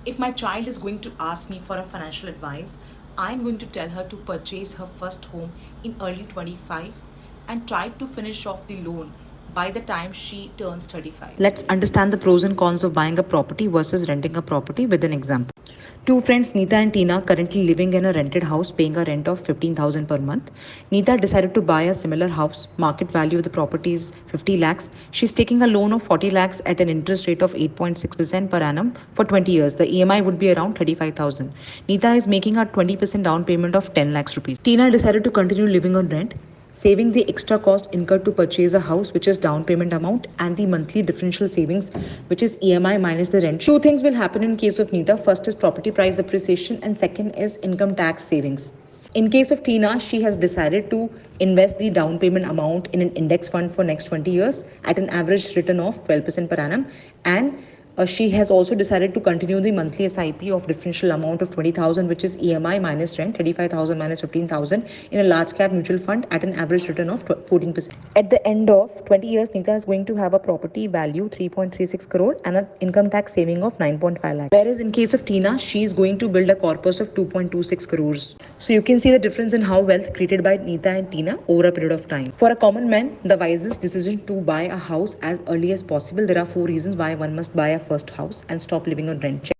If my child is going to ask me for a financial advice, I'm going to tell her to purchase her first home in early 25 and try to finish off the loan by the time she turns 35. Let's understand the pros and cons of buying a property versus renting a property with an example. Two friends, Neeta and Tina, currently living in a rented house paying a rent of 15,000 per month. Neeta decided to buy a similar house. Market value of the property is 50 lakhs. She's taking a loan of 40 lakhs at an interest rate of 8.6% per annum for 20 years. The EMI would be around 35,000. Neeta is making a 20% down payment of 10 lakhs rupees. Tina decided to continue living on rent, saving the extra cost incurred to purchase a house, which is down payment amount, and the monthly differential savings, which is EMI minus the rent. Two things will happen in case of Neeta. First is property price appreciation, and second is income tax savings. In case of Tina, she has decided to invest the down payment amount in an index fund for next 20 years at an average return of 12% per annum, and she has also decided to continue the monthly SIP of differential amount of 20,000, which is EMI minus rent, 35,000 minus 15,000, in a large cap mutual fund at an average return of 14%. At the end of 20 years, Neeta is going to have a property value 3.36 crore and an income tax saving of 9.5 lakh. Whereas in case of Tina, she is going to build a corpus of 2.26 crores. So you can see the difference in how wealth created by Neeta and Tina over a period of time. For a common man, the wisest decision to buy a house as early as possible. There are 4 reasons why one must buy a first house and stop living on rent.